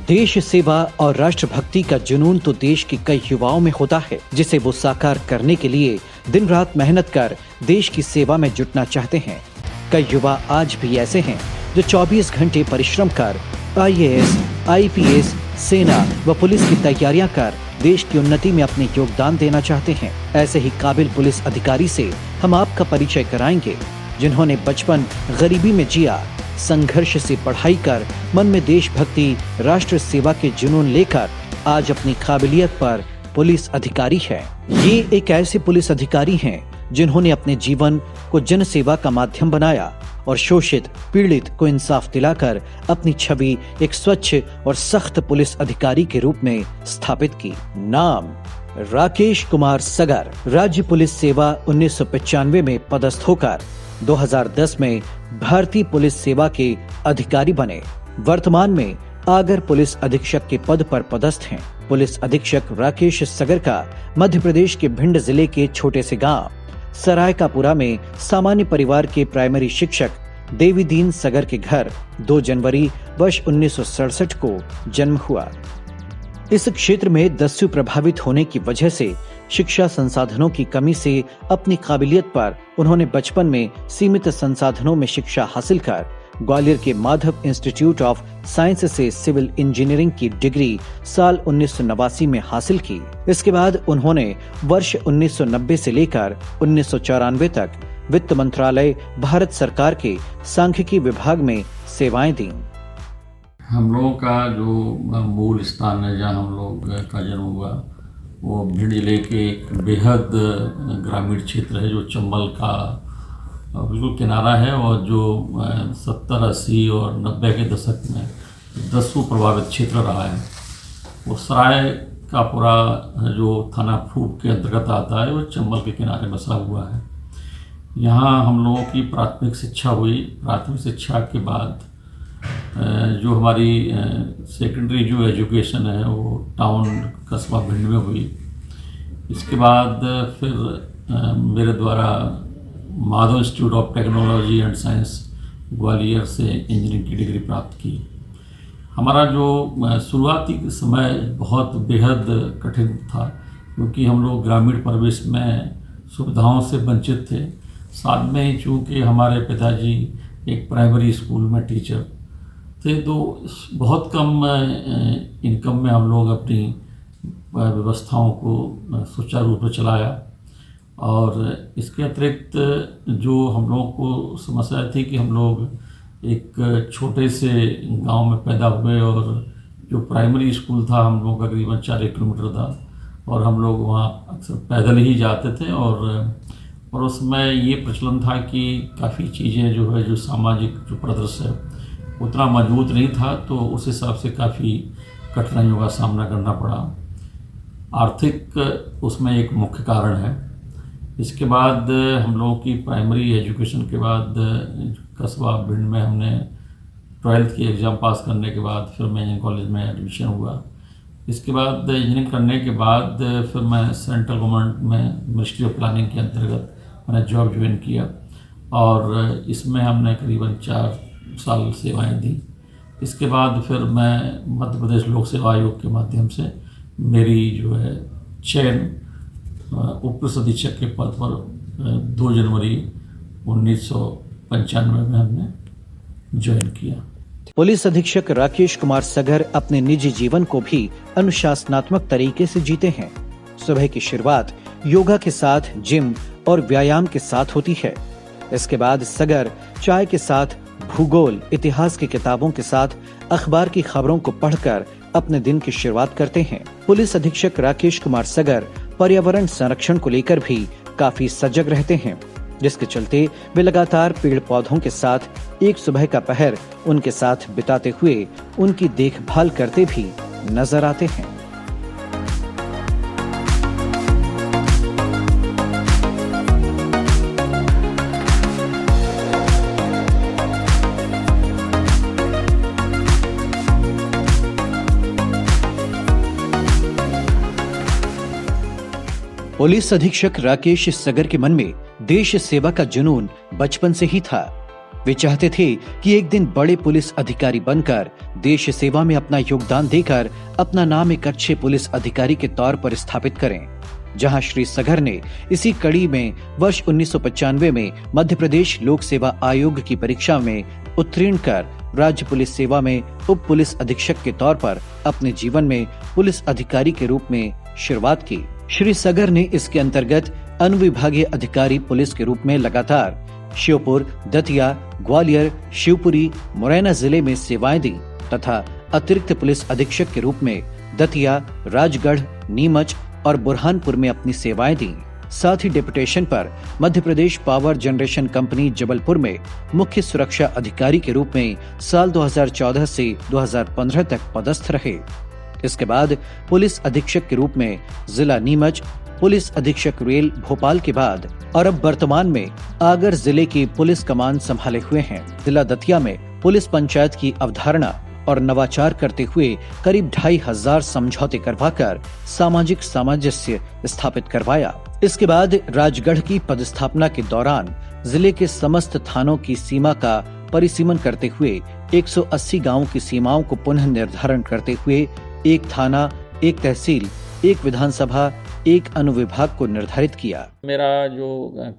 देश सेवा और राष्ट्रभक्ति का जुनून तो देश के कई युवाओं में होता है, जिसे वो साकार करने के लिए दिन रात मेहनत कर देश की सेवा में जुटना चाहते हैं। कई युवा आज भी ऐसे हैं जो 24 घंटे परिश्रम कर IAS, IPS, सेना व पुलिस की तैयारियां कर देश की उन्नति में अपने योगदान देना चाहते हैं। ऐसे ही काबिल पुलिस अधिकारी से हम आपका परिचय कराएंगे, जिन्होंने बचपन गरीबी में जिया, संघर्ष से पढ़ाई कर मन में देशभक्ति, राष्ट्र सेवा के जुनून लेकर आज अपनी काबिलियत पर पुलिस अधिकारी है। ये एक ऐसे पुलिस अधिकारी हैं जिन्होंने अपने जीवन को जन सेवा का माध्यम बनाया और शोषित पीड़ित को इंसाफ दिलाकर अपनी छवि एक स्वच्छ और सख्त पुलिस अधिकारी के रूप में स्थापित की। नाम राकेश कुमार सगर। राज्य पुलिस सेवा 1995 में पदस्थ होकर 2010 में भारतीय पुलिस सेवा के अधिकारी बने। वर्तमान में आगर पुलिस अधीक्षक के पद पर पदस्थ हैं। पुलिस अधीक्षक राकेश सगर का मध्य प्रदेश के भिंड जिले के छोटे से गांव सरायकापुरा में सामान्य परिवार के प्राइमरी शिक्षक देवीदीन सगर के घर 2 जनवरी वर्ष 1967 को जन्म हुआ। इस क्षेत्र में दस्यु प्रभावित होने की वजह से शिक्षा संसाधनों की कमी से अपनी काबिलियत पर उन्होंने बचपन में सीमित संसाधनों में शिक्षा हासिल कर ग्वालियर के माधव इंस्टीट्यूट ऑफ साइंस से सिविल इंजीनियरिंग की डिग्री साल 1989 में हासिल की। इसके बाद उन्होंने वर्ष 1990 से लेकर 1994 तक वित्त मंत्रालय भारत सरकार के सांख्यिकी विभाग में सेवाएं दी। हम लोगों का जो मूल स्थान है जहाँ हम लोग का जन्म हुआ वो भिंड जिले के एक बेहद ग्रामीण क्षेत्र है जो चंबल का बिल्कुल किनारा है और जो 70, 80 और 90 के दशक में दस्यु प्रभावित क्षेत्र रहा है। वो सरायकापुरा जो थाना फूब के अंतर्गत आता है वो चंबल के किनारे बसा हुआ है। यहाँ हम लोगों की प्राथमिक शिक्षा हुई। प्राथमिक शिक्षा के बाद जो हमारी सेकेंडरी जो एजुकेशन है वो टाउन कस्बा भिंड में हुई। इसके बाद फिर मेरे द्वारा Madhav institute of technology and science Gwalior से इंजीनियरिंग की डिग्री प्राप्त की। हमारा जो शुरुआती समय बहुत बेहद कठिन था क्योंकि हम लोग ग्रामीण परिवेश में सुविधाओं से वंचित थे। साथ में ही चूँकि हमारे पिताजी एक प्राइमरी स्कूल में टीचर थे तो बहुत कम इनकम में हम लोग अपनी व्यवस्थाओं को सुचारू रूप से चलाया। और इसके अतिरिक्त जो हम लोगों को समस्या थी कि हम लोग एक छोटे से गांव में पैदा हुए और जो प्राइमरी स्कूल था हम लोग का करीबन 4 किलोमीटर था और हम लोग वहाँ अक्सर पैदल ही जाते थे। और उसमें ये प्रचलन था कि काफ़ी चीज़ें जो है जो सामाजिक जो परिदृश्य है उतना मजबूत नहीं था, तो उस हिसाब से काफ़ी कठिनाइयों का सामना करना पड़ा। आर्थिक उसमें एक मुख्य कारण है। इसके बाद हम लोगों की प्राइमरी एजुकेशन के बाद कस्बा भिंड में हमने 12th की एग्ज़ाम पास करने के बाद फिर मैं इंजीनियरिंग कॉलेज में एडमिशन हुआ। इसके बाद इंजीनियरिंग करने के बाद फिर मैं सेंट्रल गवर्नमेंट में मिनिस्ट्री ऑफ प्लानिंग के अंतर्गत मैंने जॉब ज्वाइन किया और इसमें हमने करीबन 4 साल सेवाएं दी। इसके बाद फिर मैं मध्य प्रदेश लोक सेवा आयोग के माध्यम से मेरी जो है चयन उप पुलिस अधीक्षक के पद पर 2 जनवरी 1995 में हमने ज्वाइन किया। पुलिस अधीक्षक राकेश कुमार सगर अपने निजी जीवन को भी अनुशासनात्मक तरीके से जीते हैं। सुबह की शुरुआत योगा के साथ, जिम और व्यायाम के साथ होती है। इसके बाद सगर चाय के साथ भूगोल, इतिहास की किताबों के साथ अखबार की खबरों को पढ़कर अपने दिन की शुरुआत करते हैं। पुलिस अधीक्षक राकेश कुमार सगर पर्यावरण संरक्षण को लेकर भी काफी सजग रहते हैं, जिसके चलते वे लगातार पेड़ पौधों के साथ एक सुबह का पहर उनके साथ बिताते हुए उनकी देखभाल करते भी नजर आते हैं। पुलिस अधीक्षक राकेश सगर के मन में देश सेवा का जुनून बचपन से ही था। वे चाहते थे कि एक दिन बड़े पुलिस अधिकारी बनकर देश सेवा में अपना योगदान देकर अपना नाम एक अच्छे पुलिस अधिकारी के तौर पर स्थापित करें। जहां श्री सगर ने इसी कड़ी में वर्ष 1995 में मध्य प्रदेश लोक सेवा आयोग की परीक्षा में उत्तीर्ण कर राज्य पुलिस सेवा में उप पुलिस अधीक्षक के तौर पर अपने जीवन में पुलिस अधिकारी के रूप में शुरुआत की। श्री सगर ने इसके अंतर्गत अनुविभागीय अधिकारी पुलिस के रूप में लगातार श्योपुर, दतिया, ग्वालियर, शिवपुरी, मुरैना जिले में सेवाएं दी तथा अतिरिक्त पुलिस अधीक्षक के रूप में दतिया, राजगढ़, नीमच और बुरहानपुर में अपनी सेवाएं दी। साथ ही डेपुटेशन पर Madhya Pradesh power generation company Jabalpur में मुख्य सुरक्षा अधिकारी के रूप में साल 2014 से 2015 तक पदस्थ रहे। इसके बाद पुलिस अधीक्षक के रूप में जिला नीमच, पुलिस अधीक्षक रेल भोपाल के बाद और अब वर्तमान में आगर जिले की पुलिस कमान संभाले हुए हैं। जिला दतिया में पुलिस पंचायत की अवधारणा और नवाचार करते हुए करीब 2500 समझौते करवाकर सामाजिक सामंजस्य स्थापित करवाया। इसके बाद राजगढ़ की पदस्थापना के दौरान जिले के समस्त थानों की सीमा का परिसीमन करते हुए 180 गांवों की सीमाओं को पुनः निर्धारण करते हुए एक थाना, एक तहसील, एक विधानसभा, एक अनुविभाग को निर्धारित किया। मेरा जो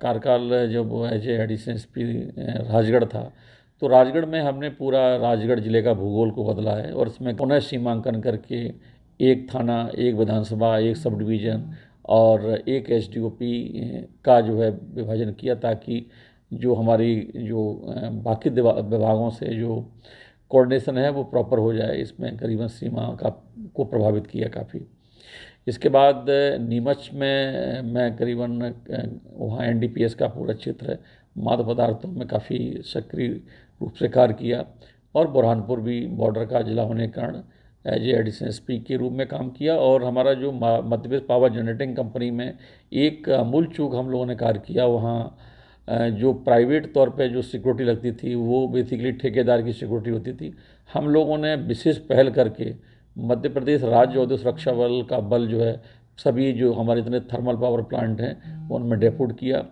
कार्यकाल जब एज एडिशनल एसपी राजगढ़ था, तो राजगढ़ में हमने पूरा राजगढ़ जिले का भूगोल को बदला है और इसमें पुनः सीमांकन करके एक थाना, एक विधानसभा, एक सब डिवीज़न और एक एसडीओपी का जो है विभाजन किया, ताकि जो हमारी जो बाकी विभागों से जो कोऑर्डिनेशन है वो प्रॉपर हो जाए। इसमें करीबन सीमा को प्रभावित किया काफ़ी। इसके बाद नीमच में मैं करीबन वहाँ एनडीपीएस का पूरा क्षेत्र है, मादक पदार्थों में काफ़ी सक्रिय रूप से कार्य किया और बुरहानपुर भी बॉर्डर का जिला होने के कारण एज एडिशनल एसपी के रूप में काम किया। और हमारा जो Madhya Pradesh power generating company में एक अमूल चूक हम लोगों ने कार्य किया। वहाँ जो प्राइवेट तौर पे जो सिक्योरिटी लगती थी वो बेसिकली ठेकेदार की सिक्योरिटी होती थी। हम लोगों ने विशेष पहल करके मध्य प्रदेश राज्य औद्योगिक सुरक्षा बल का बल जो है सभी जो हमारे इतने थर्मल पावर प्लांट हैं उनमें डेप्यूट किया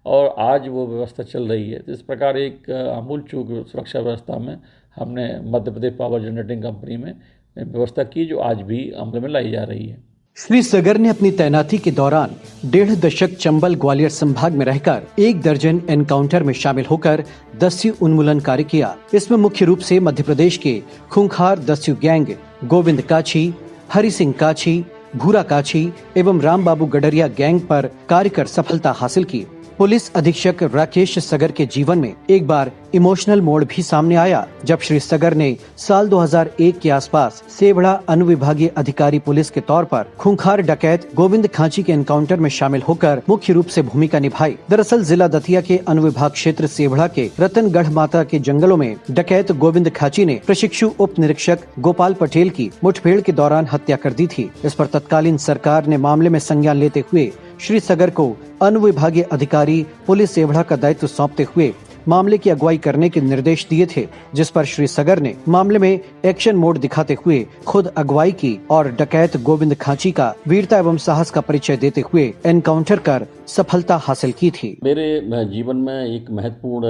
और आज वो व्यवस्था चल रही है। तो इस प्रकार एक अमूल चूक सुरक्षा व्यवस्था में हमने Madhya Pradesh power generating company में व्यवस्था की, जो आज भी अमल में लाई जा रही है। श्री सगर ने अपनी तैनाती के दौरान 1.5 दशक चंबल ग्वालियर संभाग में रहकर 1 दर्जन एनकाउंटर में शामिल होकर दस्यु उन्मूलन कार्य किया। इसमें मुख्य रूप से मध्य प्रदेश के खूंखार दस्यु गैंग गोविंद काछी, हरि सिंह काछी, भूरा काछी एवं राम बाबू गडरिया गैंग पर कार्य कर सफलता हासिल की। पुलिस अधीक्षक राकेश सगर के जीवन में एक बार इमोशनल मोड़ भी सामने आया, जब श्री सगर ने साल 2001 के आसपास सेवड़ा अनुविभागीय अधिकारी पुलिस के तौर पर खूंखार डकैत गोविंद खांची के एनकाउंटर में शामिल होकर मुख्य रूप से भूमिका निभाई। दरअसल जिला दतिया के अनुविभाग क्षेत्र सेवड़ा के रतनगढ़ माता के जंगलों में डकैत गोविंद खांची ने प्रशिक्षु उप निरीक्षक गोपाल पटेल की मुठभेड़ के दौरान हत्या कर दी थी। इस पर तत्कालीन सरकार ने मामले में संज्ञान लेते हुए श्री सगर को अनुविभागीय अधिकारी पुलिस सेवड़ा का दायित्व सौंपते हुए मामले की अगुवाई करने के निर्देश दिए थे, जिस पर श्री सगर ने मामले में एक्शन मोड दिखाते हुए खुद अगुवाई की और डकैत गोविंद खांची का वीरता एवं साहस का परिचय देते हुए एनकाउंटर कर सफलता हासिल की थी। मेरे जीवन में एक महत्वपूर्ण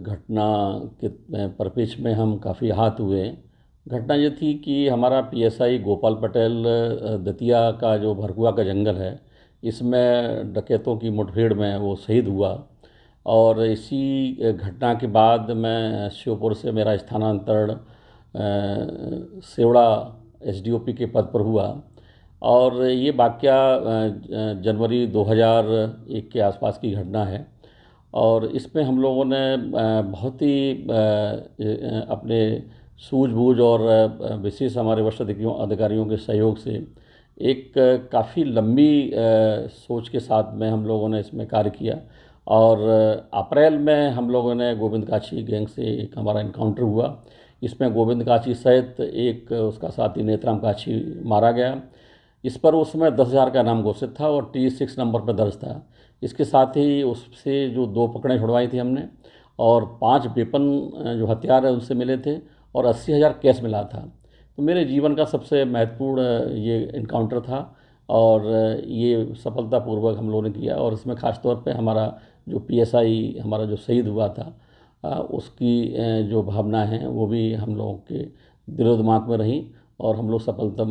घटना के परिप्रेक्ष्य में हम काफ़ी आहत हुए। घटना ये थी कि हमारा पीएसआई गोपाल पटेल दतिया का जो भरकुआ का जंगल है, इसमें डकैतों की मुठभेड़ में वो शहीद हुआ और इसी घटना के बाद मैं श्योपुर से मेरा स्थानांतरण सेवड़ा एसडीओपी के पद पर हुआ और ये वाकया जनवरी 2001 के आसपास की घटना है। और इसमें हम लोगों ने बहुत ही अपने सूझबूझ और विशेष हमारे वरिष्ठ अधिकारियों के सहयोग से एक काफ़ी लंबी सोच के साथ में हम लोगों ने इसमें कार्य किया और अप्रैल में हम लोगों ने गोविंद काछी गैंग से एक हमारा इनकाउंटर हुआ। इसमें गोविंद काछी सहित एक उसका साथी नेत्राम काछी मारा गया। इस पर उस समय 10,000 का नाम घोषित था और T6 नंबर पर दर्ज था। इसके साथ ही उससे जो 2 पकड़ें छुड़वाई थी हमने और 5 वेपन जो हथियार है उनसे मिले थे और 80,000 कैश मिला था। तो मेरे जीवन का सबसे महत्वपूर्ण ये इनकाउंटर था और ये सफलतापूर्वक हम लोगों ने किया और इसमें ख़ास तौर पे हमारा जो पीएसआई हमारा जो शहीद हुआ था उसकी जो भावना है वो भी हम लोगों के दिलो दिमाग में रही और हम लोग सफलतम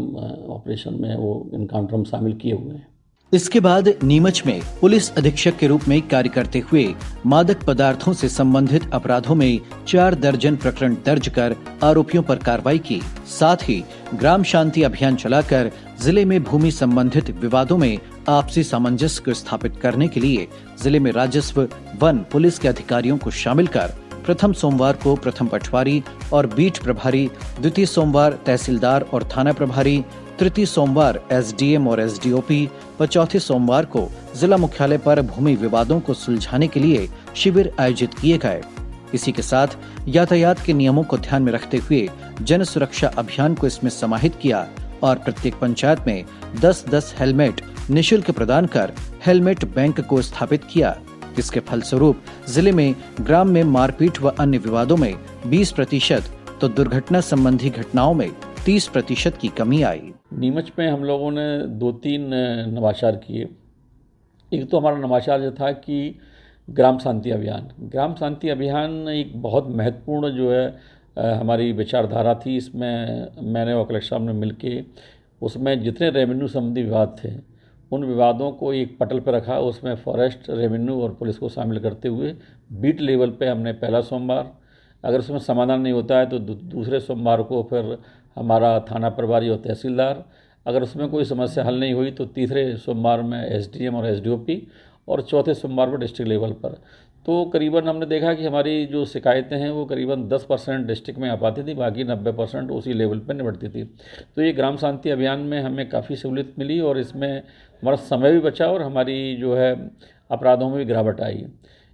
ऑपरेशन में वो इनकाउंटर में शामिल किए हुए हैं। इसके बाद नीमच में पुलिस अधीक्षक के रूप में कार्य करते हुए मादक पदार्थों से संबंधित अपराधों में 4 दर्जन प्रकरण दर्ज कर आरोपियों पर कार्रवाई की। साथ ही ग्राम शांति अभियान चलाकर जिले में भूमि संबंधित विवादों में आपसी सामंजस्य को स्थापित करने के लिए जिले में राजस्व, वन, पुलिस के अधिकारियों को शामिल कर प्रथम सोमवार को प्रथम पटवारी और बीट प्रभारी, द्वितीय सोमवार तहसीलदार और थाना प्रभारी, तृतीय सोमवार एसडीएम और एसडीओपी व चौथे सोमवार को जिला मुख्यालय पर भूमि विवादों को सुलझाने के लिए शिविर आयोजित किए गए। इसी के साथ यातायात के नियमों को ध्यान में रखते हुए जन सुरक्षा अभियान को इसमें समाहित किया और प्रत्येक पंचायत में 10-10 हेलमेट निःशुल्क प्रदान कर हेलमेट बैंक को स्थापित किया। इसके फलस्वरूप जिले में ग्राम में मारपीट व अन्य विवादों में 20% तो दुर्घटना संबंधी घटनाओं में 30% की कमी आई। नीमच में हम लोगों ने 2-3 नवाचार किए। एक तो हमारा नवाचार जो था कि ग्राम शांति अभियान एक बहुत महत्वपूर्ण जो है हमारी विचारधारा थी। इसमें मैंने और कलेक्टर साहब ने मिलके उसमें जितने रेवेन्यू संबंधी विवाद थे उन विवादों को एक पटल पर रखा। उसमें फॉरेस्ट, रेवेन्यू और पुलिस को शामिल करते हुए बीट लेवल पे हमने पहला सोमवार, अगर उसमें समाधान नहीं होता है तो दूसरे सोमवार को फिर हमारा थाना प्रभारी और तहसीलदार, अगर उसमें कोई समस्या हल नहीं हुई तो तीसरे सोमवार में एसडीएम और एसडीओपी और चौथे सोमवार पर डिस्ट्रिक्ट लेवल पर। तो करीबन हमने देखा कि हमारी जो शिकायतें हैं वो करीबन 10% डिस्ट्रिक्ट में आ पाती थी, बाकी 90% उसी लेवल पर निपटती थी। तो ये ग्राम शांति अभियान में हमें काफ़ी सहूलियत मिली और इसमें हमारा समय भी बचा और हमारी जो है अपराधों में भी गिरावट आई।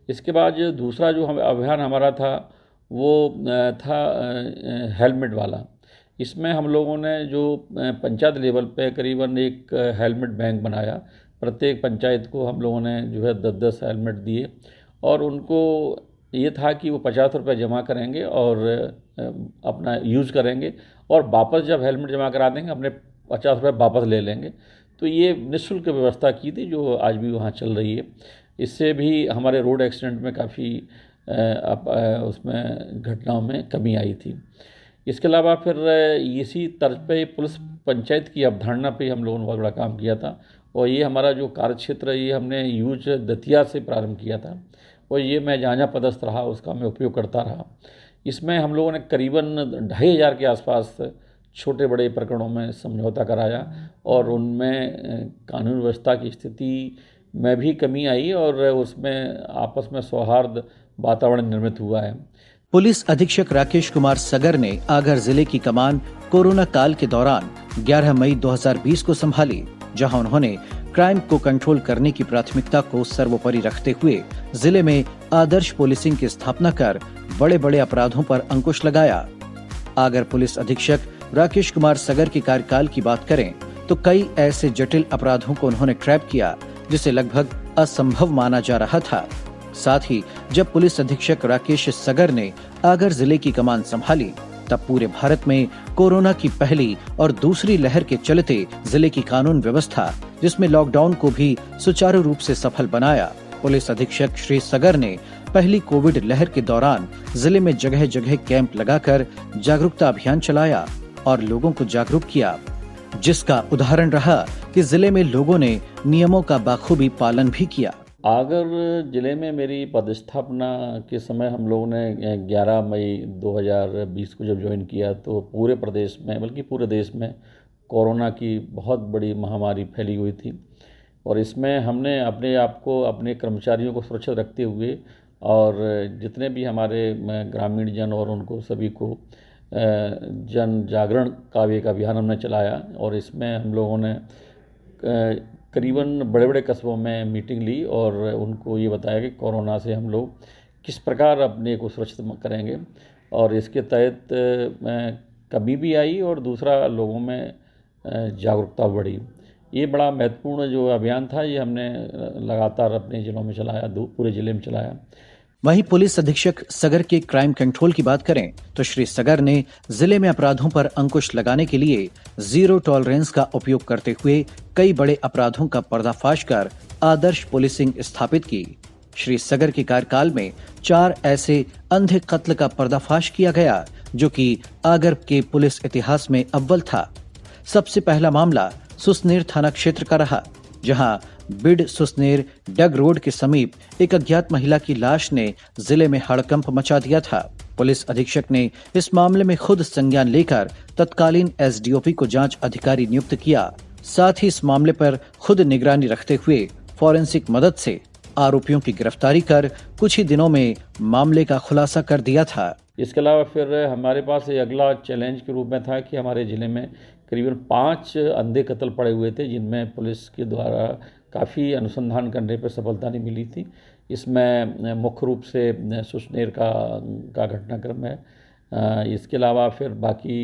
इसके बाद जो दूसरा जो अभियान हमारा था वो था हेलमेट वाला। इसमें हम लोगों ने जो पंचायत लेवल पे करीबन एक हेलमेट बैंक बनाया। प्रत्येक पंचायत को हम लोगों ने जो है 10-10 हेलमेट दिए और उनको ये था कि वो 50 रुपये जमा करेंगे और अपना यूज़ करेंगे और वापस जब हेलमेट जमा करा देंगे अपने 50 रुपये वापस ले लेंगे। तो ये निःशुल्क व्यवस्था की थी जो आज भी वहाँ चल रही है। इससे भी हमारे रोड एक्सीडेंट में काफ़ी उसमें घटनाओं में कमी आई थी। इसके अलावा फिर इसी तर्ज पे पुलिस पंचायत की अवधारणा पे हम लोगों ने बहुत बड़ा काम किया था और ये हमारा जो कार्यक्षेत्र है ये हमने यूज दतिया से प्रारंभ किया था और ये मैं जहाँ पदस्थ रहा उसका मैं उपयोग करता रहा। इसमें हम लोगों ने करीबन 2500 के आसपास छोटे बड़े प्रकरणों में समझौता कराया और उनमें कानून व्यवस्था की स्थिति में भी कमी आई और उसमें आपस में सौहार्द वातावरण निर्मित हुआ है। पुलिस अधीक्षक राकेश कुमार सगर ने आगर जिले की कमान कोरोना काल के दौरान 11 मई 2020 को संभाली, जहां उन्होंने क्राइम को कंट्रोल करने की प्राथमिकता को सर्वोपरि रखते हुए जिले में आदर्श पुलिसिंग की स्थापना कर बड़े बड़े अपराधों पर अंकुश लगाया। आगर पुलिस अधीक्षक राकेश कुमार सगर के कार्यकाल की बात करें तो कई ऐसे जटिल अपराधों को उन्होंने ट्रैप किया जिसे लगभग असंभव माना जा रहा था। साथ ही जब पुलिस अधीक्षक राकेश सगर ने आगर जिले की कमान संभाली तब पूरे भारत में कोरोना की पहली और दूसरी लहर के चलते जिले की कानून व्यवस्था, जिसमें लॉकडाउन को भी सुचारू रूप से सफल बनाया। पुलिस अधीक्षक श्री सगर ने पहली कोविड लहर के दौरान जिले में जगह जगह कैंप लगाकर जागरूकता अभियान चलाया और लोगों को जागरूक किया, जिसका उदाहरण रहा कि जिले में लोगों ने नियमों का बाखूबी पालन भी किया। आगर जिले में मेरी पदस्थापना के समय हम लोगों ने 11 मई 2020 को जब ज्वाइन किया तो पूरे प्रदेश में बल्कि पूरे देश में कोरोना की बहुत बड़ी महामारी फैली हुई थी और इसमें हमने अपने आप को, अपने कर्मचारियों को सुरक्षित रखते हुए और जितने भी हमारे ग्रामीण जन और उनको सभी को जन जागरण का एक अभियान हमने चलाया और इसमें हम लोगों ने करीबन बड़े बड़े कस्बों में मीटिंग ली और उनको ये बताया कि कोरोना से हम लोग किस प्रकार अपने को सुरक्षित करेंगे और इसके तहत कमी भी आई और दूसरा लोगों में जागरूकता बढ़ी। ये बड़ा महत्वपूर्ण जो अभियान था ये हमने लगातार अपने जिलों में चलाया, पूरे जिले में चलाया। वहीं पुलिस अधीक्षक सगर के क्राइम कंट्रोल की बात करें तो श्री सगर ने जिले में अपराधों पर अंकुश लगाने के लिए जीरो टॉलरेंस का उपयोग करते हुए कई बड़े अपराधों का पर्दाफाश कर आदर्श पुलिसिंग स्थापित की। श्री सगर के कार्यकाल में 4 ऐसे अंधे कत्ल का पर्दाफाश किया गया जो कि आगर के पुलिस इतिहास में अव्वल था। सबसे पहला मामला सुसनेर थाना क्षेत्र का रहा, जहां बिड सुसनेर डग रोड के समीप एक अज्ञात महिला की लाश ने जिले में हड़कंप मचा दिया था। पुलिस अधीक्षक ने इस मामले में खुद संज्ञान लेकर तत्कालीन एसडीओपी को जांच अधिकारी नियुक्त किया। साथ ही इस मामले पर खुद निगरानी रखते हुए फॉरेंसिक मदद से आरोपियों की गिरफ्तारी कर कुछ ही दिनों में मामले का खुलासा कर दिया था। इसके अलावा फिर हमारे पास ये अगला चैलेंज के रूप में था कि हमारे ज़िले में करीबन 5 अंधे कत्ल पड़े हुए थे, जिनमें पुलिस के द्वारा काफ़ी अनुसंधान करने पर सफलता नहीं मिली थी। इसमें मुख्य रूप से सुसनेर का घटनाक्रम है। इसके अलावा फिर बाकी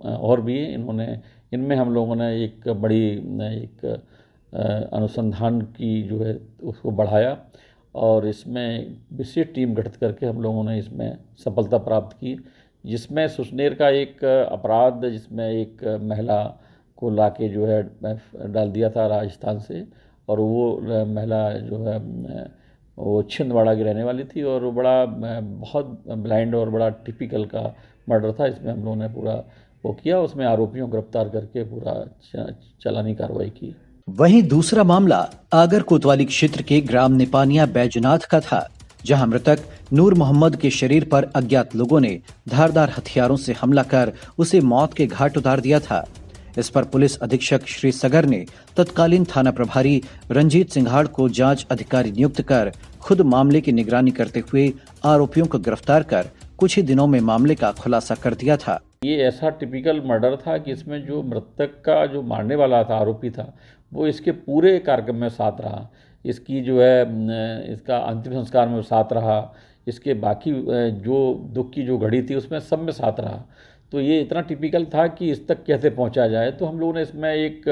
और भी इनमें हम लोगों ने एक बड़ी अनुसंधान की जो है उसको बढ़ाया और इसमें विशेष टीम गठित करके हम लोगों ने इसमें सफलता प्राप्त की, जिसमें सुसनेर का एक अपराध जिसमें एक महिला को लाके जो है डाल दिया था राजस्थान से, और वो महिला जो है वो छिंदवाड़ा की रहने वाली थी और वो बहुत ब्लाइंड और बड़ा टिपिकल का मर्डर था। इसमें हम लोगों ने पूरा वो किया, उसमें आरोपियों को गिरफ्तार करके पूरा चालानी कार्रवाई की। वहीं दूसरा मामला आगर कोतवाली क्षेत्र के ग्राम निपानिया बैजनाथ का था, जहां मृतक नूर मोहम्मद के शरीर पर अज्ञात लोगों ने धारदार हथियारों से हमला कर उसे मौत के घाट उतार दिया था। इस पर पुलिस अधीक्षक श्री सगर ने तत्कालीन थाना प्रभारी रंजीत सिंघाड़ को जांच अधिकारी नियुक्त कर खुद मामले की निगरानी करते हुए आरोपियों को गिरफ्तार कर कुछ ही दिनों में मामले का खुलासा कर दिया था। ये ऐसा टिपिकल मर्डर था कि इसमें जो मृतक का जो मारने वाला था, आरोपी था, वो इसके पूरे कार्यक्रम में साथ रहा। इसकी जो है इसका अंतिम संस्कार में साथ रहा, इसके बाकी जो दुख की जो घड़ी थी उसमें सब में साथ रहा। तो ये इतना टिपिकल था कि इस तक कैसे पहुंचा जाए, तो हम लोगों ने इसमें एक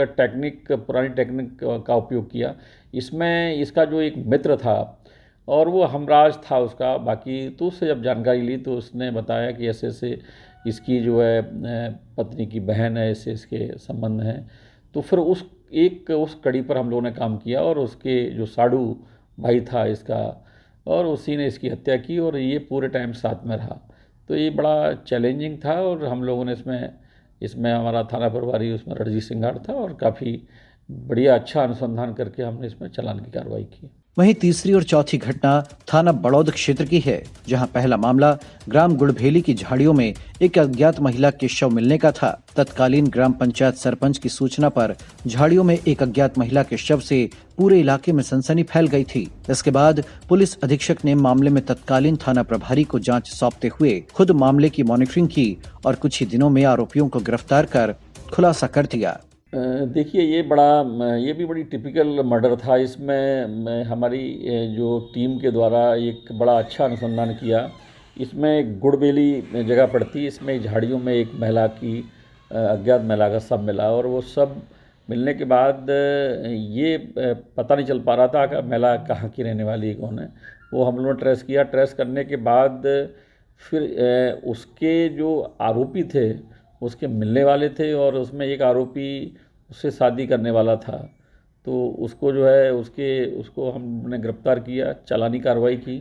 पुरानी टेक्निक का उपयोग किया। इसमें इसका जो एक मित्र था और वो हमराज था उसका, बाकी तो उससे जब जानकारी ली तो उसने बताया कि ऐसे ऐसे इसकी जो है पत्नी की बहन है, ऐसे इसके संबंध हैं। तो फिर उस कड़ी पर हम लोगों ने काम किया और उसके जो साड़ू भाई था इसका, और उसी ने इसकी हत्या की और ये पूरे टाइम साथ में रहा। तो ये बड़ा चैलेंजिंग था और हम लोगों ने इसमें हमारा थाना प्रभारी उसमें रणजीत सिंघाड़ था और काफ़ी बढ़िया अच्छा अनुसंधान करके हमने इसमें चालान की कार्रवाई की। वहीं तीसरी और चौथी घटना थाना बड़ौद क्षेत्र की है, जहां पहला मामला ग्राम गुड़भेली की झाड़ियों में एक अज्ञात महिला के शव मिलने का था। तत्कालीन ग्राम पंचायत सरपंच की सूचना पर झाड़ियों में एक अज्ञात महिला के शव से पूरे इलाके में सनसनी फैल गई थी। इसके बाद पुलिस अधीक्षक ने मामले में तत्कालीन थाना प्रभारी को जांच सौंपते हुए खुद मामले की मॉनिटरिंग की और कुछ ही दिनों में आरोपियों को गिरफ्तार कर खुलासा कर दिया। देखिए ये भी बड़ी टिपिकल मर्डर था। इसमें हमारी जो टीम के द्वारा एक बड़ा अच्छा अनुसंधान किया। इसमें गुड़बेली जगह पड़ती, इसमें झाड़ियों में एक महिला की अज्ञात महिला का शव मिला और वो शव मिलने के बाद ये पता नहीं चल पा रहा था कि महिला कहाँ की रहने वाली है, कौन है। वो हम लोगों ने ट्रेस किया। ट्रेस करने के बाद फिर उसके जो आरोपी थे उसके मिलने वाले थे और उसमें एक आरोपी उससे शादी करने वाला था। तो उसको जो है उसको हमने गिरफ्तार किया, चालानी कार्रवाई की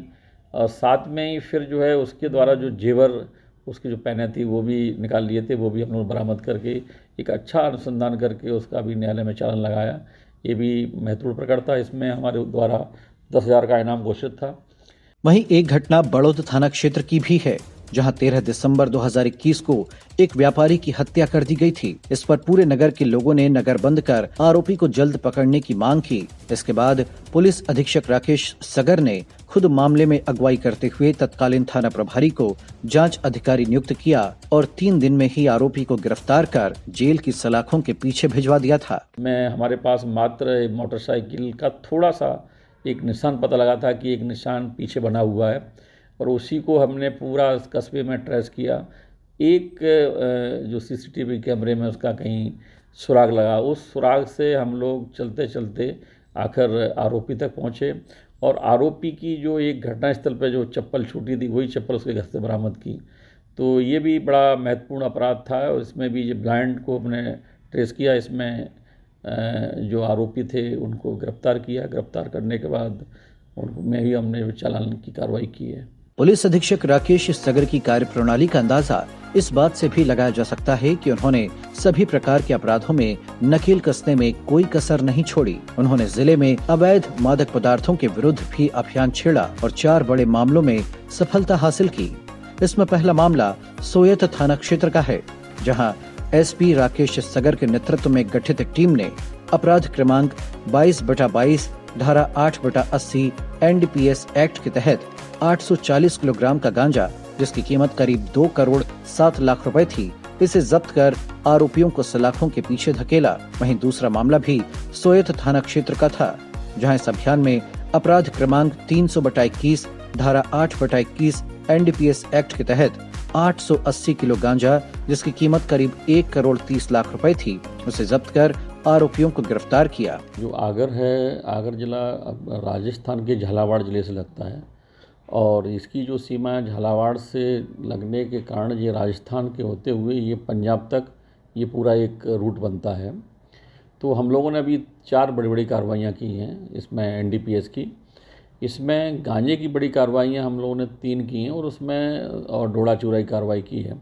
और साथ में ही फिर जो है उसके द्वारा जो जेवर उसकी जो पहने थी वो भी निकाल लिए थे, वो भी हम लोग बरामद करके एक अच्छा अनुसंधान करके उसका भी न्यायालय में चालान लगाया। ये भी महत्वपूर्ण प्रकरण था। इसमें हमारे द्वारा 10,000 का इनाम घोषित था। वहीं एक घटना बड़ौद थाना क्षेत्र की भी है, जहां 13 दिसंबर 2021 को एक व्यापारी की हत्या कर दी गई थी। इस पर पूरे नगर के लोगों ने नगर बंद कर आरोपी को जल्द पकड़ने की मांग की। इसके बाद पुलिस अधीक्षक राकेश सगर ने खुद मामले में अगुवाई करते हुए तत्कालीन थाना प्रभारी को जांच अधिकारी नियुक्त किया और 3 दिन में ही आरोपी को गिरफ्तार कर जेल की सलाखों के पीछे भिजवा दिया था। हमारे पास मात्र मोटरसाइकिल का थोड़ा सा एक निशान पता लगा था कि एक निशान पीछे बना हुआ है और उसी को हमने पूरा कस्बे में ट्रेस किया। एक जो सीसीटीवी कैमरे में उसका कहीं सुराग लगा, उस सुराग से हम लोग चलते चलते आखिर आरोपी तक पहुँचे और आरोपी की जो एक घटनास्थल पर जो चप्पल छूटी थी वही चप्पल उसके घर से बरामद की। तो ये भी बड़ा महत्वपूर्ण अपराध था और इसमें भी जो ब्लाइंड को हमने ट्रेस किया। इसमें जो आरोपी थे उनको गिरफ्तार किया। गिरफ्तार करने के बाद उनमें भी हमने चालान की कार्रवाई की है। पुलिस अधीक्षक राकेश सगर की कार्यप्रणाली का अंदाजा इस बात से भी लगाया जा सकता है कि उन्होंने सभी प्रकार के अपराधों में नकेल कसने में कोई कसर नहीं छोड़ी। उन्होंने जिले में अवैध मादक पदार्थों के विरुद्ध भी अभियान छेड़ा और 4 बड़े मामलों में सफलता हासिल की। इसमें पहला मामला सोयत थाना क्षेत्र का है, जहां एसपी राकेश सगर के नेतृत्व में गठित एक टीम ने अपराध क्रमांक 22/22 धारा 8/80 एनडीपीएस एक्ट के तहत 840 किलोग्राम का गांजा, जिसकी कीमत करीब 2 करोड़ 7 लाख रुपए थी, इसे जब्त कर आरोपियों को सलाखों के पीछे धकेला। वहीं दूसरा मामला भी सोयत थाना क्षेत्र का था, जहां इस अभियान में अपराध क्रमांक 300/21 धारा 8/21 एनडीपीएस एक्ट के तहत 880 किलो गांजा, जिसकी कीमत करीब 1 करोड़ 30 लाख रुपए थी, उसे जब्त कर आरोपियों को गिरफ्तार किया। जो आगर है, आगर जिला राजस्थान के झालावाड़ जिले से लगता है और इसकी जो सीमा झालावाड़ से लगने के कारण ये राजस्थान के होते हुए ये पंजाब तक ये पूरा एक रूट बनता है। तो हम लोगों ने अभी 4 बड़ी बड़ी कार्रवाइयाँ की हैं इसमें एनडीपीएस की। इसमें गांजे की बड़ी कार्रवाइयाँ हम लोगों ने 3 की हैं और उसमें और डोडा चूरा की कार्रवाई की है।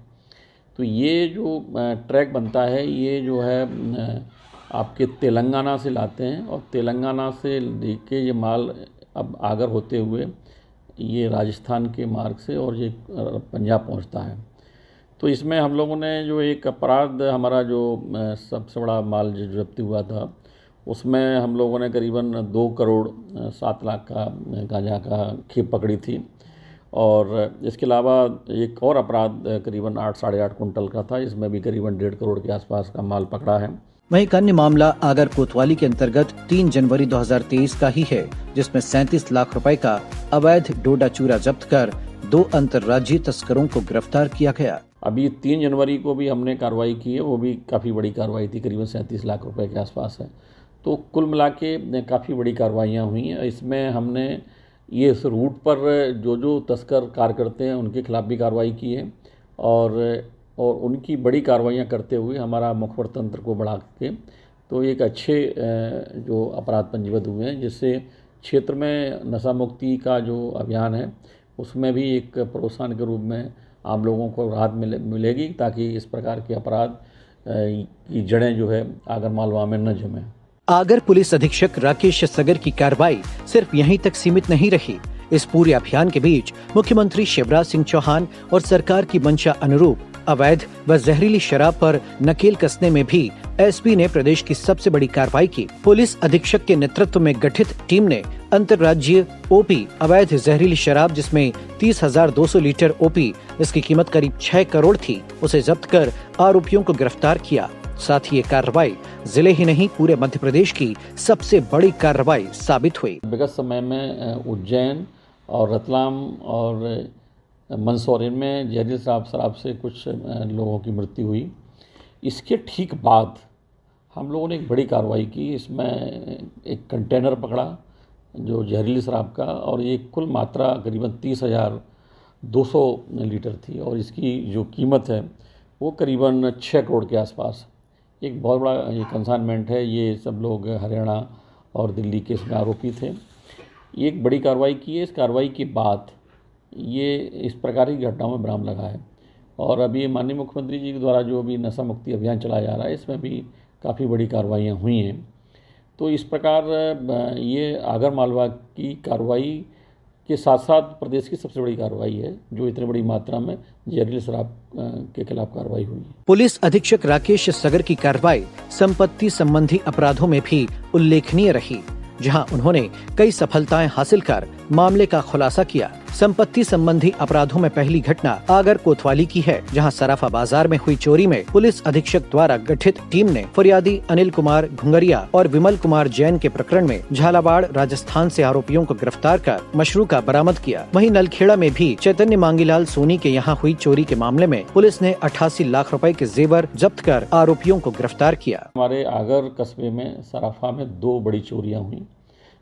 तो ये जो ट्रैक बनता है ये जो है आपके तेलंगाना से लाते हैं और तेलंगाना से लेके ये माल अब आगर होते हुए ये राजस्थान के मार्ग से और ये पंजाब पहुंचता है। तो इसमें हम लोगों ने जो एक अपराध हमारा जो सबसे बड़ा माल जो जब्ती हुआ था उसमें हम लोगों ने करीबन 2 करोड़ 7 लाख का गांजा का खेप पकड़ी थी और इसके अलावा एक और अपराध करीबन 8 साढ़े 8 कुंटल का था, इसमें भी करीबन 1.5 करोड़ के आसपास का माल पकड़ा है। वहीं एक अन्य मामला आगर कोतवाली के अंतर्गत 3 जनवरी 2023 का ही है, जिसमें 37 लाख रुपए का अवैध डोडा चूरा जब्त कर 2 अंतर्राज्यीय तस्करों को गिरफ्तार किया गया। अभी 3 जनवरी को भी हमने कार्रवाई की है, वो भी काफ़ी बड़ी कार्रवाई थी, करीबन 37 लाख रुपए के आसपास है। तो कुल मिला के काफ़ी बड़ी कार्रवाइयाँ हुई हैं। इसमें हमने ये इस रूट पर जो तस्कर कार्य करते हैं उनके खिलाफ भी कार्रवाई की है और उनकी बड़ी कार्रवाइयाँ करते हुए हमारा मुखबिर तंत्र को बढ़ा के तो एक अच्छे जो अपराध पंजीबद्ध हुए हैं, जिससे क्षेत्र में नशा मुक्ति का जो अभियान है उसमें भी एक प्रोत्साहन के रूप में आम लोगों को राहत मिलेगी, ताकि इस प्रकार के अपराध की जड़ें जो है आगर मालवा में न जमें। आगर पुलिस अधीक्षक राकेश सगर की कार्रवाई सिर्फ यहीं तक सीमित नहीं रही। इस पूरे अभियान के बीच मुख्यमंत्री शिवराज सिंह चौहान और सरकार की मंशा अनुरूप अवैध व जहरीली शराब पर नकेल कसने में भी एसपी ने प्रदेश की सबसे बड़ी कार्रवाई की। पुलिस अधीक्षक के नेतृत्व में गठित टीम ने अंतर्राज्यीय ओपी अवैध जहरीली शराब, जिसमें 30,200 लीटर ओपी, इसकी कीमत करीब 6 करोड़ थी, उसे जब्त कर आरोपियों को गिरफ्तार किया। साथ ही ये कार्रवाई जिले ही नहीं पूरे मध्य प्रदेश की सबसे बड़ी कार्रवाई साबित हुई। विगत समय में उज्जैन और रतलाम और मंदसौर में जहरीली शराब से कुछ लोगों की मृत्यु हुई। इसके ठीक बाद हम लोगों ने एक बड़ी कार्रवाई की। इसमें एक कंटेनर पकड़ा जो जहरीली शराब का, और ये कुल मात्रा करीबन 30,200 लीटर थी और इसकी जो कीमत है वो करीबन 6 करोड़ के आसपास। एक बहुत बड़ा ये कंसाइनमेंट है। ये सब लोग हरियाणा और दिल्ली के इसमें आरोपी थे। ये एक बड़ी कार्रवाई की है। इस कार्रवाई के बाद ये इस प्रकार की घटनाओं में विराम लगा है और अभी माननीय मुख्यमंत्री जी के द्वारा जो अभी नशा मुक्ति अभियान चलाया जा रहा है, इसमें भी काफ़ी बड़ी कार्रवाइयाँ हुई हैं। तो इस प्रकार ये आगर मालवा की कार्रवाई के साथ साथ प्रदेश की सबसे बड़ी कार्रवाई है जो इतनी बड़ी मात्रा में जहरीली शराब के खिलाफ कार्रवाई हुई है। पुलिस अधीक्षक राकेश सगर की कार्रवाई संपत्ति संबंधी अपराधों में भी उल्लेखनीय रही, जहां उन्होंने कई सफलताएं हासिल कर मामले का खुलासा किया। संपत्ति संबंधी अपराधों में पहली घटना आगर कोतवाली की है, जहां सराफा बाजार में हुई चोरी में पुलिस अधीक्षक द्वारा गठित टीम ने फरियादी अनिल कुमार घुंगरिया और विमल कुमार जैन के प्रकरण में झालावाड़ राजस्थान से आरोपियों को गिरफ्तार कर मशरूका बरामद किया। वहीं नलखेड़ा में भी चैतन्य मांगीलाल सोनी के यहाँ हुई चोरी के मामले में पुलिस ने 88 लाख रुपए के जेवर जब्त कर आरोपियों को गिरफ्तार किया। हमारे आगर कस्बे में सराफा में 2 बड़ी चोरियाँ हुई,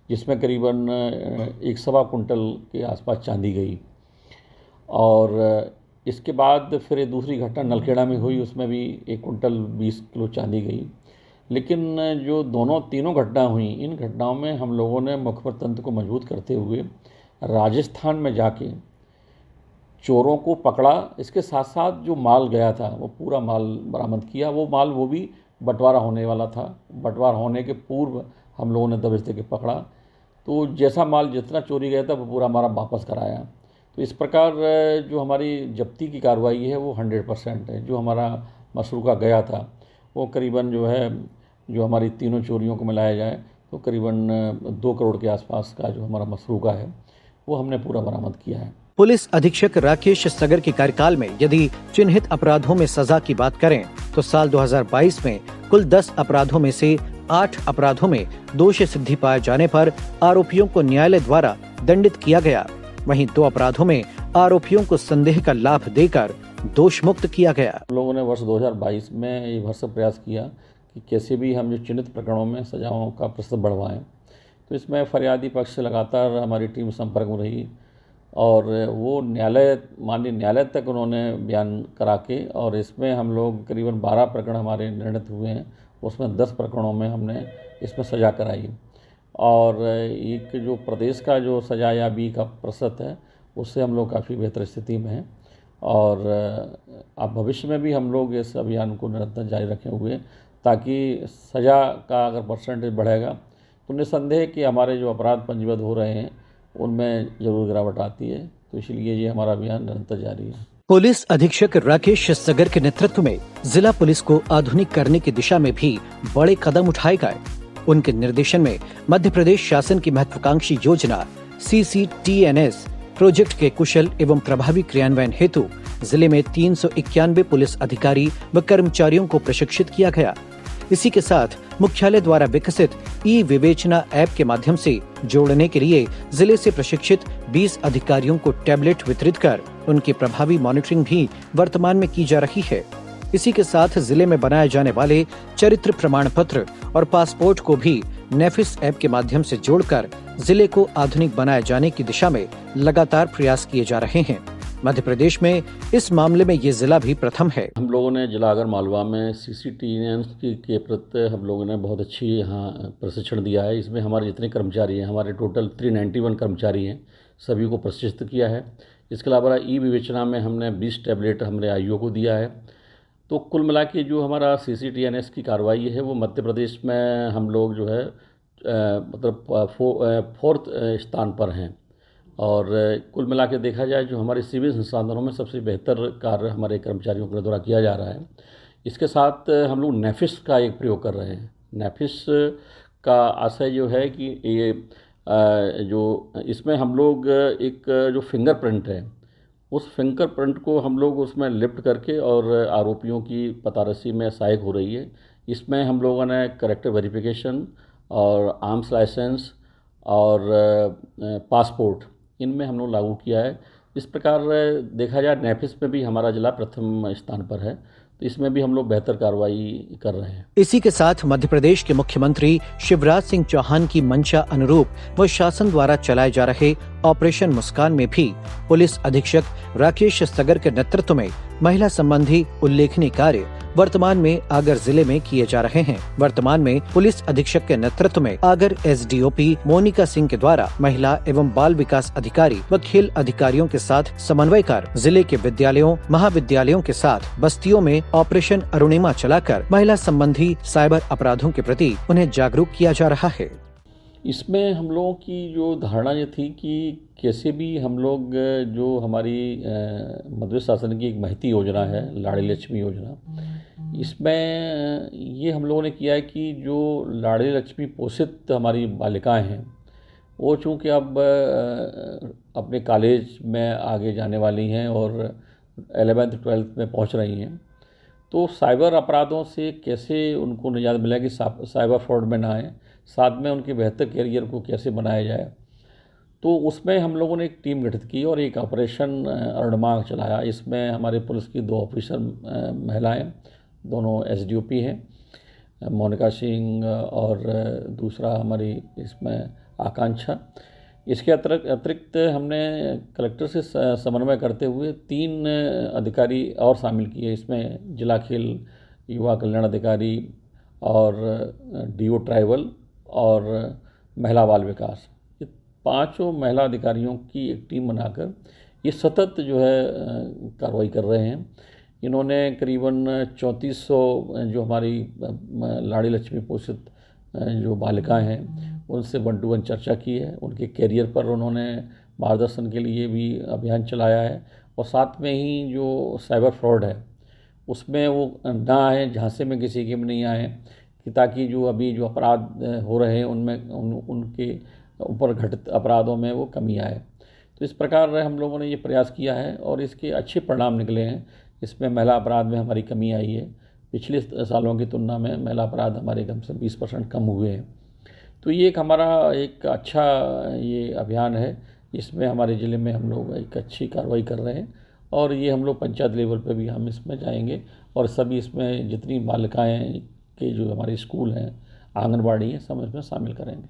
जिसमें करीबन 1.25 कुंटल के आसपास चांदी गई और इसके बाद फिर दूसरी घटना नलखेड़ा में हुई, उसमें भी 1 कुंटल 20 किलो चांदी गई। लेकिन जो तीनों घटना हुई, इन घटनाओं में हम लोगों ने मुखबिर तंत्र को मजबूत करते हुए राजस्थान में जाके चोरों को पकड़ा। इसके साथ साथ जो माल गया था वो पूरा माल बरामद किया। वो भी बंटवारा होने वाला था। बंटवारा होने के पूर्व हम लोगों ने दबिश देके पकड़ा। तो जैसा माल जितना चोरी गया था वो पूरा हमारा वापस कराया। तो इस प्रकार जो हमारी जब्ती की कार्रवाई है वो 100% है। जो हमारा मसरूका गया था वो करीबन जो हमारी तीनों चोरियों को मिलाया जाए तो करीबन 2 करोड़ के आसपास का जो हमारा मसरूका है वो हमने पूरा बरामद किया है। पुलिस अधीक्षक राकेश सगर के कार्यकाल में यदि चिन्हित अपराधों में सजा की बात करें तो साल 2022 में कुल 10 अपराधों में से 8 अपराधों में दोष सिद्धि पाए जाने पर आरोपियों को न्यायालय द्वारा दंडित किया गया। वहीं 2 अपराधों में आरोपियों को संदेह का लाभ देकर दोष मुक्त किया गया। हम लोगों ने वर्ष 2022 में ये भरसक प्रयास किया कि कैसे भी हम जो चिन्हित प्रकरणों में सजाओं का प्रतिशत बढ़वाएं। तो इसमें फरियादी पक्ष से लगातार हमारी टीम संपर्क में रही और वो माननीय न्यायालय तक उन्होंने बयान करा के, और इसमें हम लोग करीबन 12 प्रकरण हमारे निर्णित हुए हैं। उसमें 10 प्रकरणों में हमने इसमें सजा कराई और एक जो प्रदेश का जो सजायाबी का प्रतिशत है उससे हम लोग काफ़ी बेहतर स्थिति में हैं। और अब भविष्य में भी हम लोग इस अभियान को निरंतर जारी रखे हुए ताकि सज़ा का अगर परसेंटेज बढ़ेगा तो निस्संदेह कि हमारे जो अपराध पंजीबद्ध हो रहे हैं उनमें ज़रूर गिरावट आती है। तो इसलिए ये हमारा अभियान निरंतर जारी है। पुलिस अधीक्षक राकेश सगर के नेतृत्व में जिला पुलिस को आधुनिक करने की दिशा में भी बड़े कदम उठाए गए। उनके निर्देशन में मध्य प्रदेश शासन की महत्वाकांक्षी योजना CCTNS प्रोजेक्ट के कुशल एवं प्रभावी क्रियान्वयन हेतु जिले में 391 पुलिस अधिकारी व कर्मचारियों को प्रशिक्षित किया गया। इसी के साथ मुख्यालय द्वारा विकसित ई-विवेचना ऐप के माध्यम से जोड़ने के लिए जिले से प्रशिक्षित 20 अधिकारियों को टैबलेट वितरित कर उनकी प्रभावी मॉनिटरिंग भी वर्तमान में की जा रही है। इसी के साथ जिले में बनाए जाने वाले चरित्र प्रमाण पत्र और पासपोर्ट को भी नेफिस ऐप के माध्यम से जोड़कर जिले को आधुनिक बनाए जाने की दिशा में लगातार प्रयास किए जा रहे हैं। मध्य प्रदेश में इस मामले में ये जिला भी प्रथम है। हम लोगों ने जिला आगर मालवा में CCTNS के प्रति हम लोगों ने बहुत अच्छी यहाँ प्रशिक्षण दिया है। इसमें हमारे जितने कर्मचारी हैं, हमारे टोटल 391 कर्मचारी हैं, सभी को प्रशिक्षित किया है। इसके अलावा ई-विवेचना में हमने 20 टैबलेट हमने IO को दिया है। तो कुल मिला के जो हमारा CCTNS की कार्रवाई है वो मध्य प्रदेश में हम लोग जो है मतलब 4th स्थान पर हैं। और कुल मिला के देखा जाए जो हमारे सिविल संसाधनों में सबसे बेहतर कार्य हमारे कर्मचारियों के द्वारा किया जा रहा है। इसके साथ हम लोग नेफिस का एक प्रयोग कर रहे हैं। नेफिस का आशय जो है कि ये जो इसमें हम लोग एक जो फिंगरप्रिंट है उस फिंगरप्रिंट को हम लोग उसमें लिफ्ट करके और आरोपियों की पतारसी में सहायक हो रही है। इसमें हम लोगों ने करेक्टर वेरिफिकेशन और आर्म्स लाइसेंस और पासपोर्ट इनमें हम लोग लागू किया है। इस प्रकार देखा जाए नेफिस में भी हमारा जिला प्रथम स्थान पर है। तो इसमें भी हम लोग बेहतर कार्रवाई कर रहे हैं। इसी के साथ मध्य प्रदेश के मुख्यमंत्री शिवराज सिंह चौहान की मंशा अनुरूप व शासन द्वारा चलाए जा रहे ऑपरेशन मुस्कान में भी पुलिस अधीक्षक राकेश सगर के नेतृत्व में महिला संबंधी उल्लेखनीय कार्य वर्तमान में आगर जिले में किए जा रहे हैं। वर्तमान में पुलिस अधीक्षक के नेतृत्व में आगर SDOP मोनिका सिंह के द्वारा महिला एवं बाल विकास अधिकारी व खेल अधिकारियों के साथ समन्वय कर जिले के विद्यालयों, महाविद्यालयों के साथ बस्तियों में ऑपरेशन अरुणिमा चलाकर महिला संबंधी साइबर अपराधों के प्रति उन्हें जागरूक किया जा रहा है। इसमें हम लोगों की जो धारणा ये थी कि कैसे भी हम लोग जो हमारी मध्य प्रदेश शासन की एक महती योजना है लाड़ी लक्ष्मी योजना, इसमें ये हम लोगों ने किया है कि जो लाड़ी लक्ष्मी पोषित हमारी बालिकाएं हैं वो चूँकि अब अपने कॉलेज में आगे जाने वाली हैं और 11th 12th में पहुंच रही हैं, तो साइबर अपराधों से कैसे उनको निजात मिले कि साइबर फ्रॉड में ना आए, साथ में उनके बेहतर करियर को कैसे बनाया जाए। तो उसमें हम लोगों ने एक टीम गठित की और एक ऑपरेशन अरुणिमा चलाया। इसमें हमारे पुलिस की 2 ऑफिसर महिलाएं, दोनों SDOP हैं, मोनिका सिंह और दूसरा हमारी इसमें आकांक्षा। इसके अतिरिक्त हमने कलेक्टर से समन्वय करते हुए 3 अधिकारी और शामिल किए। इसमें जिला खेल युवा कल्याण अधिकारी और डीओ ट्राइबल और महिला बाल विकास, ये पांचों महिला अधिकारियों की एक टीम बनाकर ये सतत जो है कार्रवाई कर रहे हैं। इन्होंने करीबन 3400 जो हमारी लाड़ी लक्ष्मी पोषित जो बालिकाएं हैं उनसे 1 to 1 चर्चा की है। उनके कैरियर पर उन्होंने मार्गदर्शन के लिए भी अभियान चलाया है और साथ में ही जो साइबर फ्रॉड है उसमें वो ना आए, झांसे में किसी के भी नहीं आए, कि ताकि जो अभी जो अपराध हो रहे हैं उनमें उनके ऊपर घटित अपराधों में वो कमी आए। तो इस प्रकार हम लोगों ने ये प्रयास किया है और इसके अच्छे परिणाम निकले हैं। इसमें महिला अपराध में हमारी कमी आई है, पिछले सालों की तुलना में महिला अपराध हमारे कम से 20% कम हुए हैं। तो ये एक हमारा एक अच्छा ये अभियान है, इसमें हमारे ज़िले में हम लोग एक अच्छी कार्रवाई कर रहे हैं और ये हम लोग पंचायत लेवल पे भी हम इसमें जाएंगे और सभी इसमें जितनी बालिकाएं के जो हमारे स्कूल हैं, आंगनबाड़ी हैं, सब इसमें शामिल करेंगे।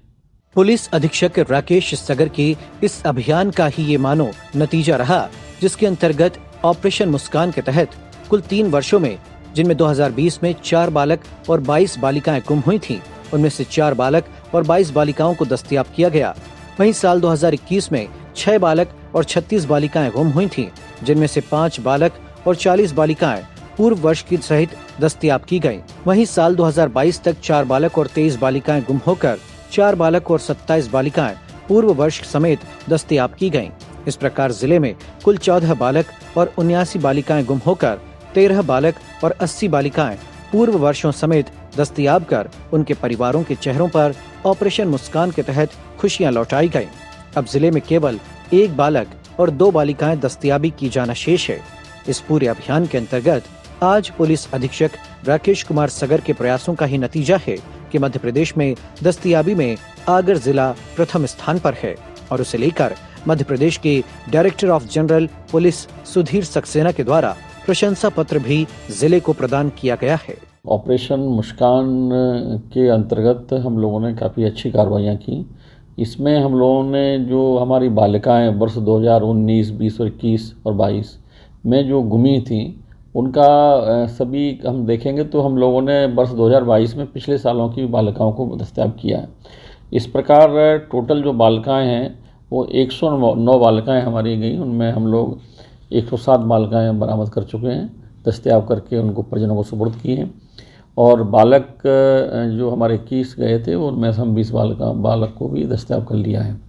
पुलिस अधीक्षक राकेश सगर के इस अभियान का ही ये मानो नतीजा रहा, जिसके अंतर्गत ऑपरेशन मुस्कान के तहत कुल 3 वर्षों में, जिनमें 2020 में 4 बालक और 22 बालिकाएं गुम हुई थीं, उनमें से 4 बालक और 22 बालिकाओं को दस्तयाब किया गया। वहीं साल 2021 में 6 बालक और 36 बालिकाएं गुम हुई थीं, जिनमें से 5 बालक और 40 बालिकाएं पूर्व वर्ष की सहित दस्तयाब की गयी। वहीं साल 2022 तक 4 बालक और 23 बालिकाएं गुम होकर 4 बालक और 27 बालिकाएं पूर्व वर्ष समेत दस्तयाब की गयीं। इस प्रकार जिले में कुल 14 बालक और 79 बालिकाएं गुम होकर 13 बालक और 80 बालिकाएं पूर्व वर्षों समेत दस्तयाब कर उनके परिवारों के चेहरों पर ऑपरेशन मुस्कान के तहत खुशियां लौटाई गयीं। अब जिले में केवल 1 बालक और 2 बालिकाएं दस्तयाबी की जाना शेष है। इस पूरे अभियान के अंतर्गत आज पुलिस अधीक्षक राकेश कुमार सगर के प्रयासों का ही नतीजा है कि मध्य प्रदेश में दस्तयाबी में आगर जिला प्रथम स्थान पर है और उसे लेकर मध्य प्रदेश के director of general police Sudhir Saxena के द्वारा प्रशंसा पत्र भी जिले को प्रदान किया गया है। ऑपरेशन मुस्कान के अंतर्गत हम लोगों ने काफ़ी अच्छी कार्रवाइयाँ की। इसमें हम लोगों ने जो हमारी बालिकाएं वर्ष 2019, 20 और 21 और 22 में जो गुमी थी उनका सभी हम देखेंगे तो हम लोगों ने वर्ष 2022 में पिछले सालों की बालिकाओं को दस्तयाब किया है। इस प्रकार टोटल जो बालिकाएं हैं वो 109 बालिकाएं हमारी गई, उनमें हम लोग 107 बालिकाएं बरामद कर चुके हैं, दस्तयाब करके उनको परिजनों को सुपुर्द किए हैं और बालक जो हमारे 21 गए थे उनमें से हम 20 बालक को भी दस्तयाब कर लिया है।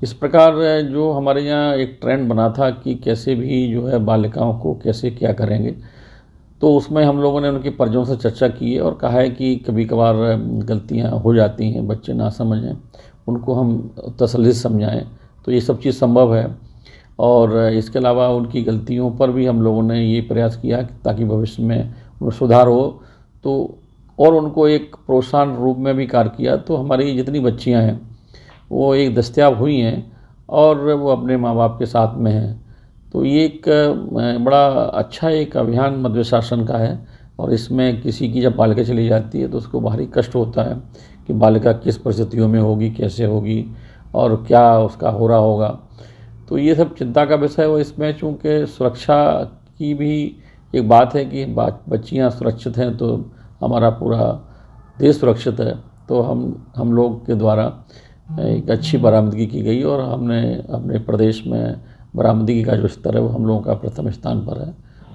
इस प्रकार जो हमारे यहाँ एक ट्रेंड बना था कि कैसे भी जो है बालिकाओं को कैसे क्या करेंगे, तो उसमें हम लोगों ने उनके परिजनों से चर्चा की है और कहा है कि कभी कभार गलतियाँ हो जाती हैं, बच्चे ना समझें, उनको हम तसल्ली से समझाएं, तो ये सब चीज़ संभव है। और इसके अलावा उनकी गलतियों पर भी हम लोगों ने ये प्रयास किया ताकि भविष्य में उनमें सुधार हो, तो और उनको एक प्रोत्साहन रूप में भी कार्य किया। तो हमारी जितनी बच्चियां हैं वो एक दस्तयाब हुई हैं और वो अपने माँ बाप के साथ में हैं। तो ये एक बड़ा अच्छा एक अभियान मध्य शासन का है और इसमें किसी की जब बालिका चली जाती है तो उसको भारी कष्ट होता है कि बालिका किस परिस्थितियों में होगी, कैसे होगी और क्या उसका हो रहा होगा। तो ये सब चिंता का विषय है। वो इसमें चूँकि सुरक्षा की भी एक बात है कि बच्चियाँ सुरक्षित हैं तो हमारा पूरा देश सुरक्षित है। तो हम लोग के द्वारा एक अच्छी बरामदगी की गई और हमने अपने प्रदेश में बरामदगी का जो स्तर है वो हम लोगों का प्रथम स्थान पर है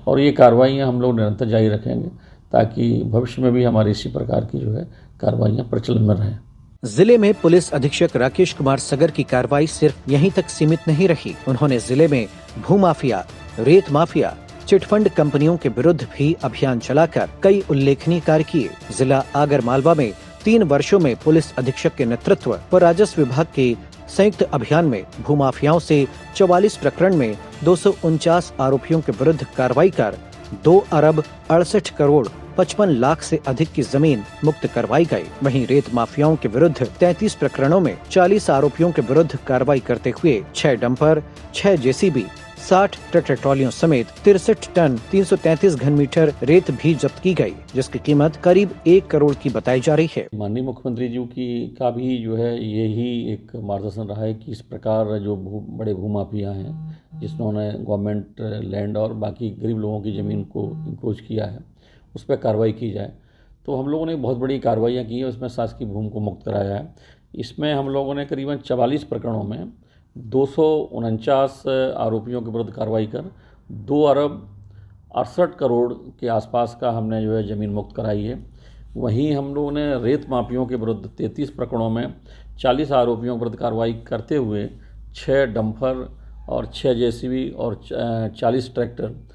और ये कार्रवाइयाँ हम लोग निरंतर जारी रखेंगे ताकि भविष्य में भी हमारी इसी प्रकार की जो है कार्रवाइयाँ प्रचलन में रहें। जिले में पुलिस अधीक्षक राकेश कुमार सगर की कार्रवाई सिर्फ यहीं तक सीमित नहीं रही। उन्होंने जिले में भूमाफिया, रेत माफिया, चिटफंड कंपनियों के विरुद्ध भी अभियान चलाकर कई उल्लेखनीय कार्य किए। जिला आगर मालवा में 3 वर्षों में पुलिस अधीक्षक के नेतृत्व व राजस्व विभाग के संयुक्त अभियान में भूमाफियाओं से 44 प्रकरण में 249 आरोपियों के विरुद्ध कार्रवाई कर 2 अरब 68 करोड़ 55 लाख से अधिक की जमीन मुक्त करवाई गई। वहीं रेत माफियाओं के विरुद्ध 33 प्रकरणों में 40 आरोपियों के विरुद्ध कार्रवाई करते हुए 6 डंपर, 6 जेसीबी, 60 ट्रैक्टर ट्रॉलियों समेत 63 टन 333 घन मीटर रेत भी जब्त की गई, जिसकी कीमत करीब 1 करोड़ की बताई जा रही है। माननीय मुख्यमंत्री जी का भी जो है यही एक मार्गदर्शन रहा है कि इस प्रकार जो बड़े भूमाफिया हैं जिन्होंने गवर्नमेंट लैंड और बाकी गरीब लोगों की ज़मीन को इंक्रोच किया है उस पर कार्रवाई की जाए। तो हम लोगों ने बहुत बड़ी कार्रवाइयाँ की है, उसमें शासकीय भूमि को मुक्त कराया है। इसमें हम लोगों ने करीबन 44 प्रकरणों में 249 आरोपियों के विरुद्ध कार्रवाई कर 2 अरब 68 करोड़ के आसपास का हमने जो है ज़मीन मुक्त कराई है। वहीं हम लोगों ने रेत माफियों के विरुद्ध 33 प्रकरणों में 40 आरोपियों के विरुद्ध कार्रवाई करते हुए 6 डंपर और 6 जेसीबी और 40 ट्रैक्टर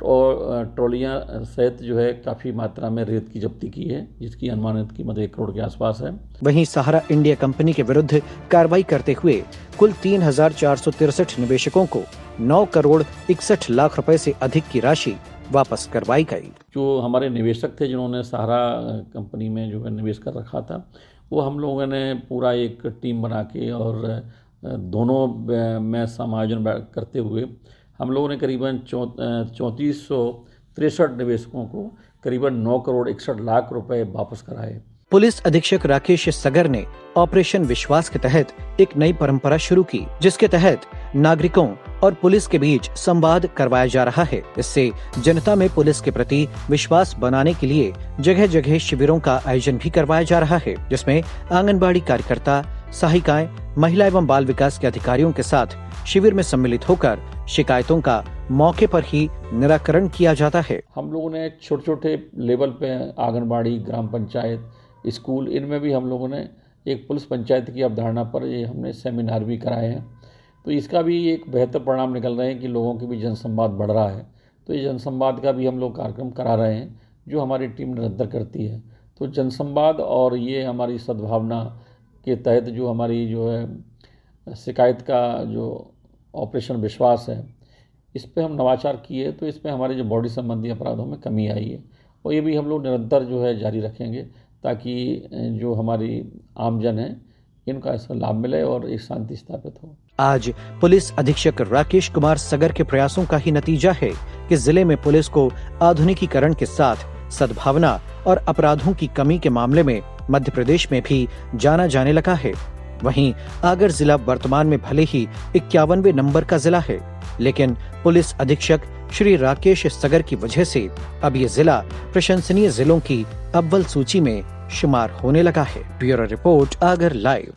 और ट्रॉलियाँ सहित जो है काफ़ी मात्रा में रेत की जब्ती की है, जिसकी अनुमानित कीमत 1 करोड़ के आसपास है। वहीं सहारा इंडिया कंपनी के विरुद्ध कार्रवाई करते हुए कुल 3,463 निवेशकों को 9 करोड़ 61 लाख रुपए से अधिक की राशि वापस करवाई गई। जो हमारे निवेशक थे जिन्होंने सहारा कंपनी में जो है निवेश कर रखा था, वो हम लोगों ने पूरा एक टीम बना के और दोनों में समायोजन करते हुए हम लोगों ने करीबन 3463 निवेशकों को करीबन 9 करोड़ 61 लाख रुपए वापस कराए। पुलिस अधीक्षक राकेश सगर ने ऑपरेशन विश्वास के तहत एक नई परंपरा शुरू की, जिसके तहत नागरिकों और पुलिस के बीच संवाद करवाया जा रहा है। इससे जनता में पुलिस के प्रति विश्वास बनाने के लिए जगह जगह शिविरों का आयोजन भी करवाया जा रहा है, जिसमें आंगनबाड़ी कार्यकर्ता, सहायिकाएं, महिला एवं बाल विकास के अधिकारियों के साथ शिविर में सम्मिलित होकर शिकायतों का मौके पर ही निराकरण किया जाता है। हम लोगों ने छोटे छोटे लेवल पे आंगनबाड़ी, ग्राम पंचायत, स्कूल, इनमें भी हम लोगों ने एक पुलिस पंचायत की अवधारणा पर ये हमने सेमिनार भी कराए हैं। तो इसका भी एक बेहतर परिणाम निकल रहे हैं कि लोगों के भी जनसंवाद बढ़ रहा है। तो ये जनसंवाद का भी हम लोग कार्यक्रम करा रहे हैं, जो हमारी टीम निरंतर करती है। तो जनसंवाद और ये हमारी सद्भावना के तहत जो हमारी जो है शिकायत का जो ऑपरेशन विश्वास है, इस पे हम नवाचार किए, तो इसमें हमारे जो बॉडी संबंधी अपराधों में कमी आई है, और ये भी हम लोग निरंतर जो है जारी रखेंगे, ताकि जो हमारी आमजन है इनका इसका लाभ मिले और एक शांति स्थापित हो। आज पुलिस अधीक्षक राकेश कुमार सगर के प्रयासों का ही नतीजा है कि जिले में पुलिस को आधुनिकीकरण के साथ सद्भावना और अपराधों की कमी के मामले में मध्य प्रदेश में भी जाना जाने लगा है। वहीं आगर जिला वर्तमान में भले ही 51वें नंबर का जिला है, लेकिन पुलिस अधीक्षक श्री राकेश सगर की वजह से अब ये जिला प्रशंसनीय जिलों की अव्वल सूची में शुमार होने लगा है। Bureau report, Agar live.